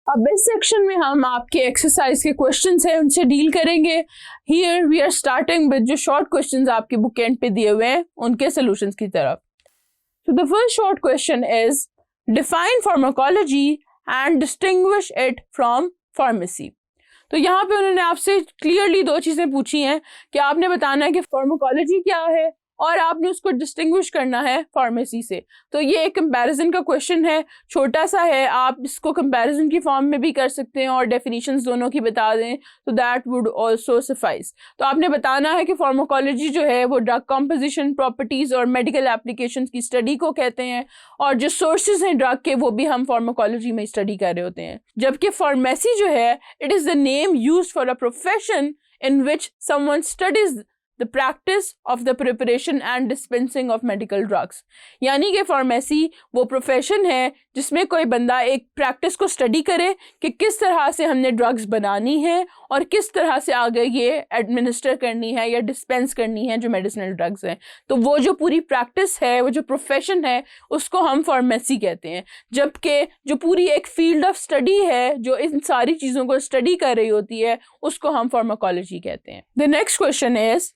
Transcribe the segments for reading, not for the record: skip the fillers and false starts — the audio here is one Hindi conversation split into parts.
अब इस सेक्शन में हम आपके एक्सरसाइज के क्वेश्चंस हैं उनसे डील करेंगे। Here we are starting with जो शॉर्ट क्वेश्चंस आपके बुक एंड पे दिए हुए हैं उनके सॉल्यूशंस की तरफ। So the first short question is define pharmacology and distinguish it from pharmacy। तो यहाँ पे उन्होंने आपसे क्लियरली दो चीजें पूछी हैं कि आपने बताना है कि फार्माकोलॉजी क्या है और आपने उसको डिस्टिंग्विश करना है फार्मेसी से। तो ये एक कंपैरिजन का क्वेश्चन है, छोटा सा है, आप इसको कंपैरिजन की फॉर्म में भी कर सकते हैं और डेफिनेशंस दोनों की बता दें तो दैट वुड आल्सो सफाइस। तो आपने बताना है कि फार्माकोलॉजी जो है वो ड्रग कॉम्पोजिशन, प्रॉपर्टीज और मेडिकल एप्लीकेशंस की स्टडी को कहते हैं और जो सोर्सेज हैं ड्रग के वो भी हम फार्माकोलॉजी में स्टडी कर रहे होते हैं। जबकि फार्मेसी जो है it is the name used for a profession in which someone studies the practice of the preparation and dispensing of medical drugs। यानी कि फार्मेसी वो प्रोफेशन है जिसमें कोई बंदा एक प्रैक्टिस को स्टडी करे कि किस तरह से हमने ड्रग्स बनानी है और किस तरह से आगे ये एडमिनिस्टर करनी है या डिस्पेंस करनी है जो मेडिसिनल ड्रग्स हैं। तो वो जो पूरी प्रैक्टिस है, वो जो प्रोफेशन है, उसको हम फार्मेसी कहते हैं। जबकि जो पूरी एक फील्ड ऑफ स्टडी है जो इन सारी चीज़ों को स्टडी कर रही होती है उसको हम फार्माकोलॉजी कहते हैं। The next question is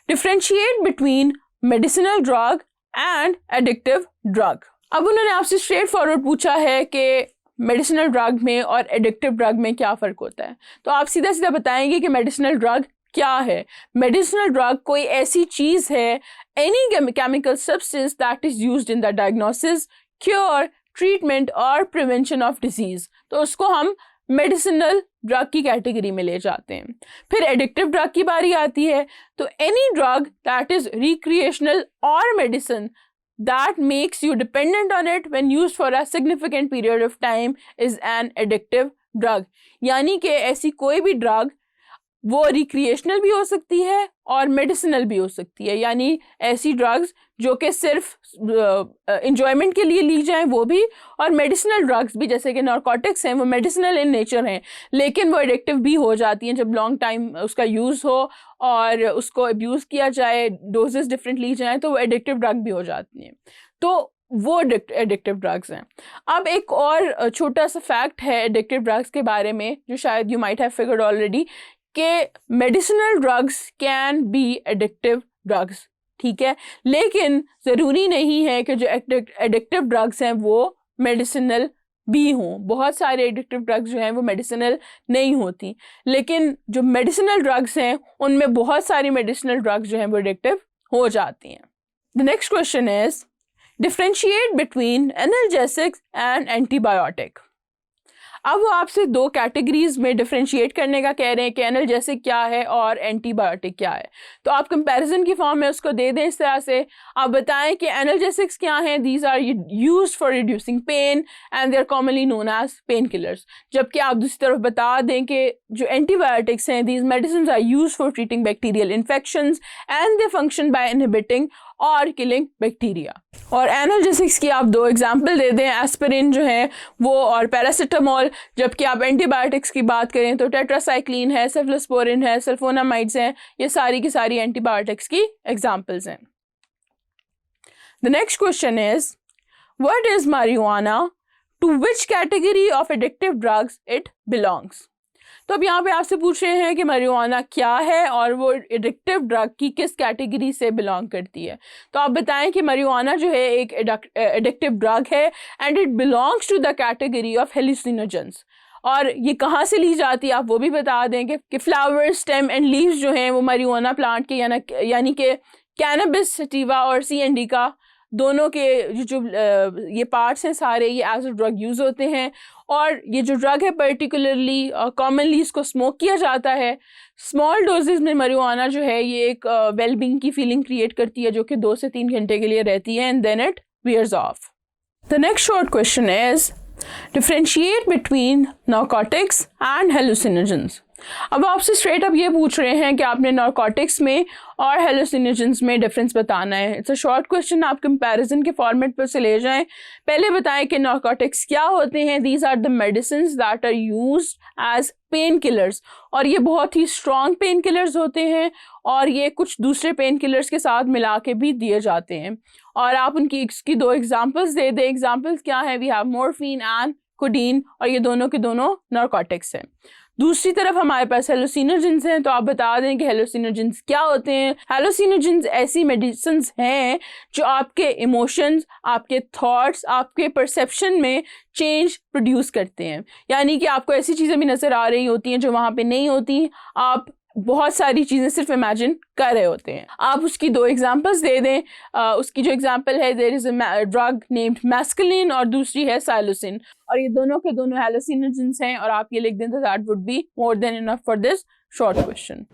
differentiate between medicinal drug and addictive drug. अब उन्होंने आपसे स्ट्रेट फॉरवर्ड पूछा है कि मेडिसिनल ड्रग में और एडिक्टिव ड्रग में क्या फ़र्क होता है। तो आप सीधा सीधा बताएंगे कि मेडिसिनल ड्रग क्या है। मेडिसिनल ड्रग कोई ऐसी चीज़ है, any chemical substance that is used in the diagnosis, cure, treatment और प्रिवेंशन ऑफ डिजीज़, तो उसको हम मेडिसिनल ड्रग की कैटेगरी में ले जाते हैं। फिर एडिक्टिव ड्रग की बारी आती है तो any drug that is recreational और medicine that makes you dependent on it when used for a significant period of time is an addictive drug. यानी कि ऐसी कोई भी ड्रग वो रिक्रिएशनल भी हो सकती है और मेडिसिनल भी हो सकती है। यानी ऐसी ड्रग्स जो कि सिर्फ इंजॉयमेंट के लिए ली जाएं वो भी, और मेडिसिनल ड्रग्स भी जैसे कि नारकोटिक्स हैं वो मेडिसिनल इन नेचर हैं लेकिन वो एडिक्टिव भी हो जाती हैं जब लॉन्ग टाइम उसका यूज़ हो और उसको अब्यूज़ किया जाए, डोजेस डिफरेंट ली जाएं तो वो एडिक्टिव ड्रग भी हो जाती हैं। तो वो एडिक्टिव ड्रग्स हैं। अब एक और छोटा सा फैक्ट है एडिक्टिव ड्रग्स के बारे में जो शायद you might have figured already कि medicinal drugs can be addictive drugs, ठीक है, लेकिन ज़रूरी नहीं है कि जो एडिक्टिव ड्रग्स हैं वो मेडिसिनल भी हों। बहुत सारे एडिक्टिव ड्रग्स जो हैं वो मेडिसिनल नहीं होती, लेकिन जो मेडिसिनल ड्रग्स हैं उनमें बहुत सारी मेडिसिनल ड्रग्स जो हैं वो एडिक्टिव हो जाती हैं। The next question is differentiate between analgesics and antibiotic. अब वो आपसे दो कैटेगरीज में डिफरेंशिएट करने का कह रहे हैं कि एनाल्जेसिक क्या है और एंटीबायोटिक क्या है। तो आप कंपैरिजन की फॉर्म में उसको दे दें इस तरह से, आप बताएं कि एनाल्जेसिक्स क्या हैं, these are used for reducing pain and they are commonly known as pain killers. जबकि आप दूसरी तरफ बता दें कि जो एंटीबायोटिक्स हैं these medicine are used for treating bacterial infections and they function by inhibiting और किलिंग बैक्टीरिया। और एनाल्जेसिक्स की आप दो एग्जाम्पल दे दें, एस्पिरिन जो है वो और पैरासीटामोल। जबकि आप एंटीबायोटिक्स की बात करें तो टेट्रासाइक्लिन है, सेफ्लोस्पोरिन है, सल्फोनामाइड्स हैं, ये सारी की सारी एंटीबायोटिक्स की एग्जाम्पल्स हैं। The next question is what is marijuana, to which category of addictive drugs it belongs. तो अब यहाँ पे आपसे पूछ रहे हैं कि marijuana क्या है और वो एडिक्टिव ड्रग की किस कैटेगरी से बिलोंग करती है। तो आप बताएं कि marijuana जो है एक एडिक्टिव ड्रग है and it belongs to the category of hallucinogens. और ये कहाँ से ली जाती है आप वो भी बता दें कि फ्लावर, स्टेम एंड लीव्स जो हैं वो marijuana प्लांट के यानी कि कैनबिस सटिवा और CND का दोनों के जो ये पार्ट्स हैं सारे ये एज अ ड्रग यूज़ होते हैं। और ये जो ड्रग है पर्टिकुलरली कॉमनली इसको स्मोक किया जाता है। स्मॉल डोजेज में marijuana जो है ये एक वेलबींग की फीलिंग क्रिएट करती है जो कि 2 से 3 घंटे के लिए रहती है and then it wears off। The next short question is differentiate between narcotics and hallucinogens. अब आपसे स्ट्रेट अप ये पूछ रहे हैं कि आपने नारकोटिक्स में और हेलुसिनोजेंस में डिफरेंस बताना है। इट्स अ शॉर्ट क्वेश्चन, आप कंपैरिजन के फॉर्मेट पर से ले जाएं। पहले बताएं कि नारकोटिक्स क्या होते हैं। These are the medicines that are used as pain killers, और ये बहुत ही स्ट्रॉन्ग पेन किलर्स होते हैं और ये कुछ दूसरे पेन किलर्स के साथ मिला के भी दिए जाते हैं। और आप उनकी इसकी 2 एग्जांपल्स दे दें। एग्जांपल्स क्या है? We have morphine and codeine, और ये दोनों के दोनों नारकोटिक्स हैं। दूसरी तरफ हमारे पास हेलुसिनोजेंस हैं, तो आप बता दें कि हेलुसिनोजेंस क्या होते हैं। हेलुसिनोजेंस ऐसी मेडिसिन्स हैं जो आपके इमोशंस, आपके थॉट्स, आपके परसेप्शन में चेंज प्रोड्यूस करते हैं। यानी कि आपको ऐसी चीज़ें भी नज़र आ रही होती हैं जो वहाँ पे नहीं होती, आप बहुत सारी चीज़ें सिर्फ इमेजिन कर रहे होते हैं। आप उसकी 2 एग्जांपल्स दे दें। उसकी जो एग्जांपल है, there is a drug named mescaline और दूसरी है साइलोसिन, और ये दोनों के दोनों हेलुसिनोजेंस हैं, और आप ये लिख दें तो that would be more than enough for this short question.